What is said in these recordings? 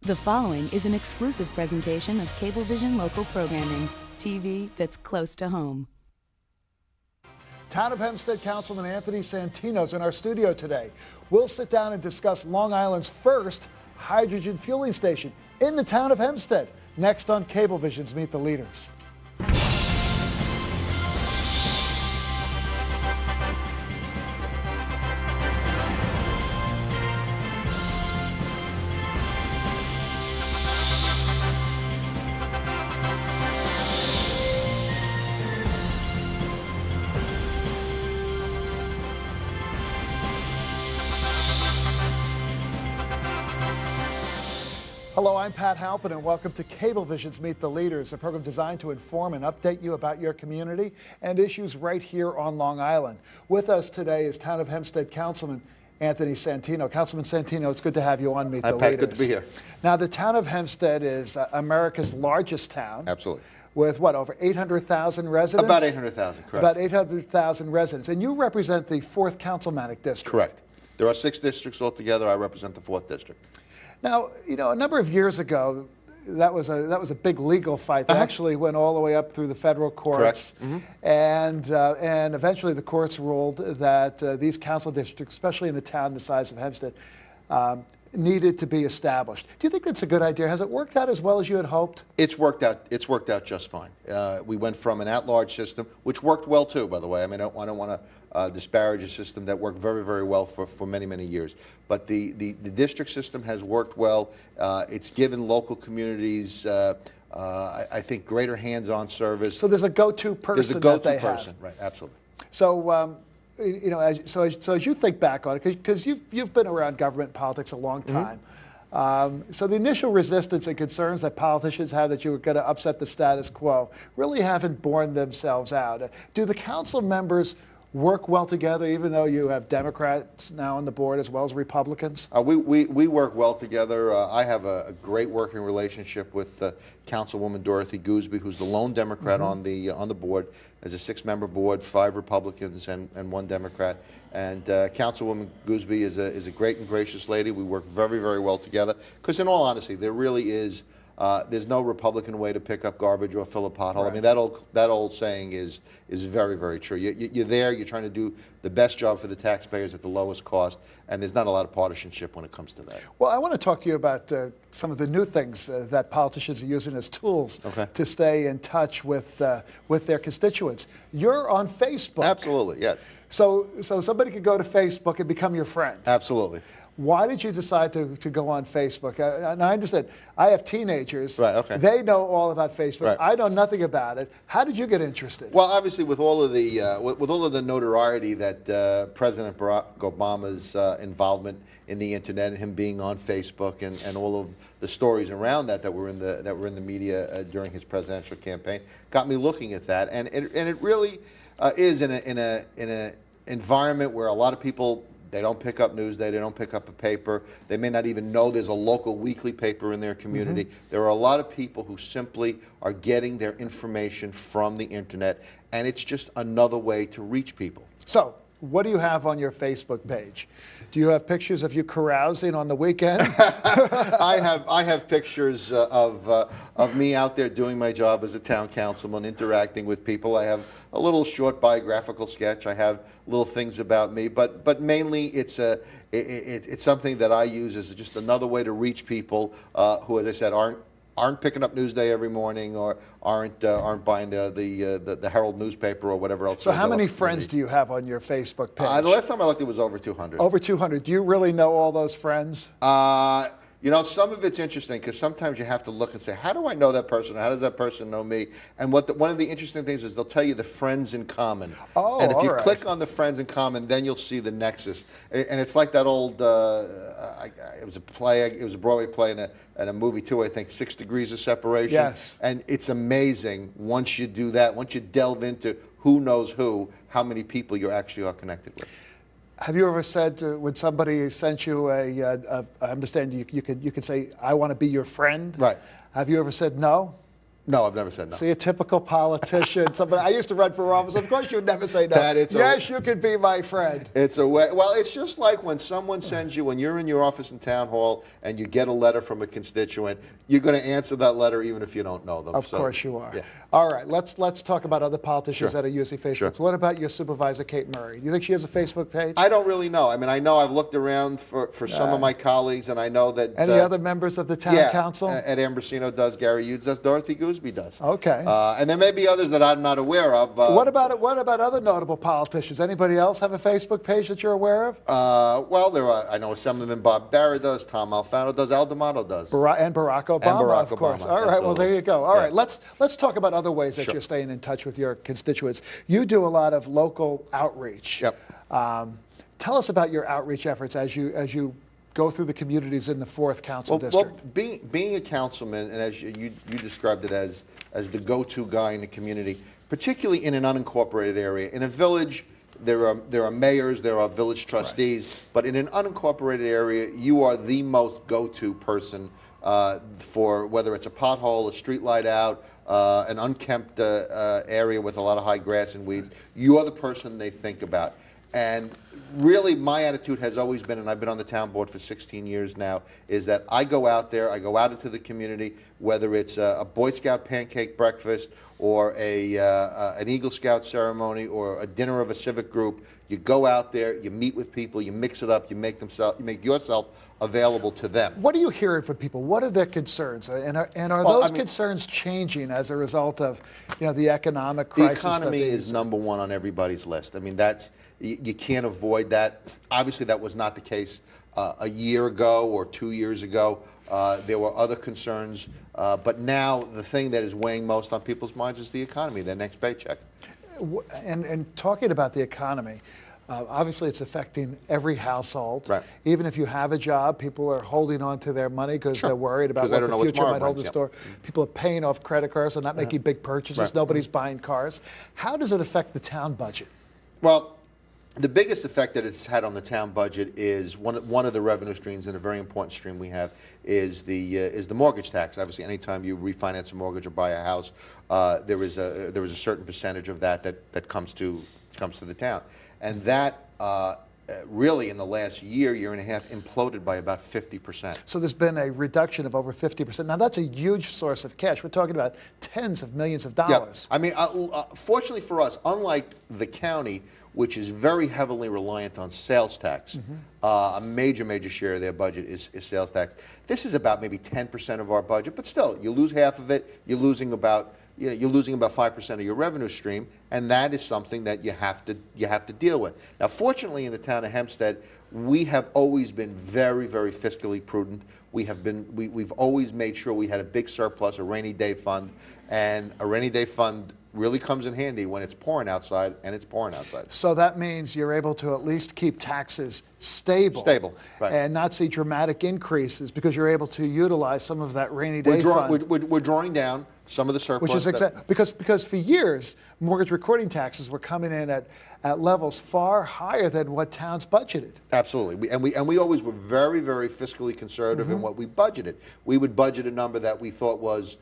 The following is an exclusive presentation of Cablevision local programming, TV that's close to home. Town of Hempstead Councilman Anthony Santino is in our studio today. We'll sit down and discuss Long Island's first hydrogen fueling station in the town of Hempstead. Next on Cablevision's Meet the Leaders. Hello, I'm Pat Halpin, and welcome to Cablevision's Meet the Leaders, a program designed to inform and update you about your community and issues right here on Long Island. With us today is Town of Hempstead Councilman Anthony Santino. Councilman Santino, it's good to have you on Meet the Leaders. Pat, good to be here. Now, the town of Hempstead is America's largest town. Absolutely. With what, over 800,000 residents? About 800,000, correct. About 800,000 residents. And you represent the 4th Councilmanic District. Correct. There are 6 districts altogether. I represent the 4th district. Now, you know, a number of years ago, that was a big legal fight that actually went all the way up through the federal courts. Correct. And eventually the courts ruled that these council districts, especially in a town the size of Hempstead, needed to be established. Do you think that's a good idea? Has it worked out as well as you had hoped? It's worked out just fine. We went from an at-large system, which worked well too, by the way. I mean, I don't want to disparage a system that worked very, very well for many, many years. But the district system has worked well. It's given local communities, I think, greater hands-on service. So there's a go-to person. There's a go-to that they person, have. right? Absolutely. So. You know, as you think back on it, because you've been around government politics a long time, so the initial resistance and concerns that politicians had that you were going to upset the status quo really haven't borne themselves out. Do the council members work well together, even though you have Democrats now on the board as well as Republicans? We work well together. I have a great working relationship with Councilwoman Dorothy Gooseby, who's the lone Democrat on the board. There's a 6-member board, 5 Republicans and 1 Democrat. And Councilwoman Gooseby is a great and gracious lady. We work very, very well together. Because in all honesty, there really is. There's no Republican way to pick up garbage or fill a pothole. Right. I mean, that old saying is very, very true. You're there, you're trying to do the best job for the taxpayers at the lowest cost, and there's not a lot of partisanship when it comes to that. Well, I want to talk to you about some of the new things that politicians are using as tools to stay in touch with their constituents. You're on Facebook. Absolutely, yes. So somebody could go to Facebook and become your friend. Absolutely. Why did you decide to go on Facebook? And I understand, I have teenagers. Right, okay. They know all about Facebook. Right. I know nothing about it. How did you get interested? Well, obviously, with all of the notoriety that President Barack Obama's involvement in the internet and him being on Facebook and all of the stories around that were in the media during his presidential campaign got me looking at that. And it really is in an environment where a lot of people, they don't pick up Newsday, they don't pick up a paper, they may not even know there's a local weekly paper in their community. There are a lot of people who simply are getting their information from the internet, and it's just another way to reach people. So, what do you have on your Facebook page? Do you have pictures of you carousing on the weekend? I have pictures of me out there doing my job as a town councilman, interacting with people. I have a little short biographical sketch. I have little things about me, but mainly it's something that I use as just another way to reach people who, as I said, aren't picking up Newsday every morning or aren't buying the Herald newspaper or whatever else. So how many friends do you have on your Facebook page? The last time I looked, it was over 200. Over 200. Do you really know all those friends? You know, some of it's interesting because sometimes you have to look and say, how do I know that person? How does that person know me? And one of the interesting things is they'll tell you the friends in common. Oh, and if you click on the friends in common, then you'll see the nexus. And it's like that old, it was a Broadway play and a movie too, I think, 6 Degrees of Separation. Yes. And it's amazing once you do that, once you delve into who knows who, how many people you actually are connected with. Have you ever said when somebody sent you I understand you could say, I want to be your friend? Right. Have you ever said no? No, I've never said no. See, a typical politician. Somebody I used to run for office. Of course, you'd never say no. Yes, you could be my friend. It's a way. Well, it's just like when someone sends you, when you're in your office in town hall and you get a letter from a constituent, you're going to answer that letter even if you don't know them. Of course you are. Yeah. All right, let's talk about other politicians Sure. that are using Facebook. Sure. What about your supervisor, Kate Murray? Do you think she has a Facebook page? I don't really know. I mean, I know I've looked around for some of my colleagues, and I know that Any other members of the town council? Ed Ambrosino does, Gary Hughes does, Dorothy Gooseby does. Okay. And there may be others that I'm not aware of. What about other notable politicians? Anybody else have a Facebook page that you're aware of? Well, there are. I know Assemblyman Bob Barrett does, Tom Alfano does, Al D'Amato does. And Barack Obama, of course. All right, well, there you go. All right, let's talk about other ways that you're staying in touch with your constituents. You do a lot of local outreach. Yep. Tell us about your outreach efforts as you go through the communities in the 4th Council District. Well, being a councilman, and as you described it as the go-to guy in the community, particularly in an unincorporated area. In a village, there are mayors, there are village trustees, but in an unincorporated area, you are the most go-to person for whether it's a pothole, a street light out, an unkempt area with a lot of high grass and weeds. You are the person they think about. And really, my attitude has always been, and I've been on the town board for 16 years now, is that I go out there, I go out into the community, whether it's a Boy Scout pancake breakfast or an Eagle Scout ceremony or a dinner of a civic group. You go out there, you meet with people, you mix it up, you make yourself available to them. What are you hearing from people? What are their concerns? And are those concerns changing as a result of the economic crisis? The economy is number one on everybody's list. I mean, you can't avoid that. Obviously, that was not the case a year ago or 2 years ago. There were other concerns, but now the thing that is weighing most on people's minds is the economy, their next paycheck. And talking about the economy, obviously it's affecting every household. Right. Even if you have a job, people are holding on to their money because they're worried about what the future might hold in store. People are paying off credit cards and not making big purchases. Right. Nobody's buying cars. How does it affect the town budget? Well, the biggest effect that it's had on the town budget is one of the revenue streams, and a very important stream we have, is the mortgage tax. Obviously, anytime you refinance a mortgage or buy a house, there is a certain percentage of that comes to the town, and that really in the last year and a half imploded by about 50%. So there's been a reduction of over 50%. Now that's a huge source of cash. We're talking about tens of millions of dollars. Yeah. I mean, fortunately for us, unlike the county, which is very heavily reliant on sales tax. A major share of their budget is sales tax. This is about maybe 10% of our budget, but still, you lose half of it. You're losing about 5% of your revenue stream, and that is something that you have to deal with. Now, fortunately, in the town of Hempstead, we have always been very fiscally prudent. We've always made sure we had a big surplus, a rainy day fund, and a rainy day fund really comes in handy when it's pouring outside, and it's pouring outside. So that means you're able to at least keep taxes stable. Right. And not see dramatic increases because you're able to utilize some of that rainy day fund. We're drawing down some of the surplus. Which is because for years, mortgage recording taxes were coming in at levels far higher than what towns budgeted. Absolutely, we always were very fiscally conservative in what we budgeted. We would budget a number that we thought was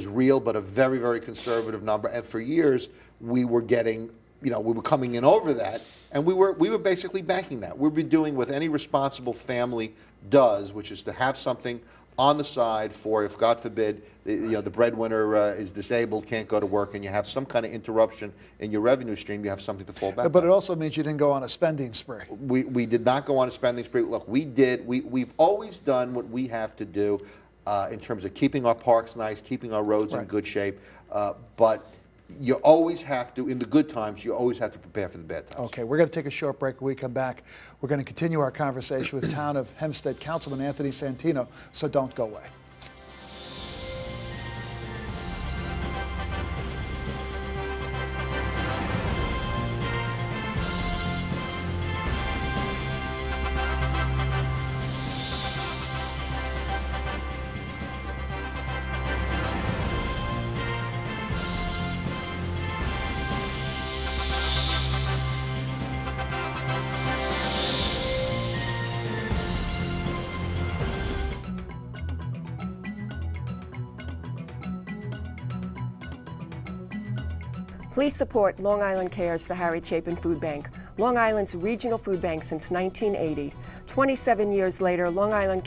real, but a very conservative number. And for years, we were getting, we were coming in over that, and we were basically banking that. We'd be doing what any responsible family does, which is to have something on the side for if, God forbid, the breadwinner is disabled, can't go to work, and you have some kind of interruption in your revenue stream, you have something to fall back on. But it also means you didn't go on a spending spree. We did not go on a spending spree. Look, we've always done what we have to do in terms of keeping our parks nice, keeping our roads in good shape, but you always have to, in the good times, you always have to prepare for the bad times. Okay, we're going to take a short break. When we come back, we're going to continue our conversation with Town of Hempstead Councilman Anthony Santino, so don't go away. Please support Long Island Cares, the Harry Chapin Food Bank, Long Island's regional food bank since 1980. 27 years later, Long Island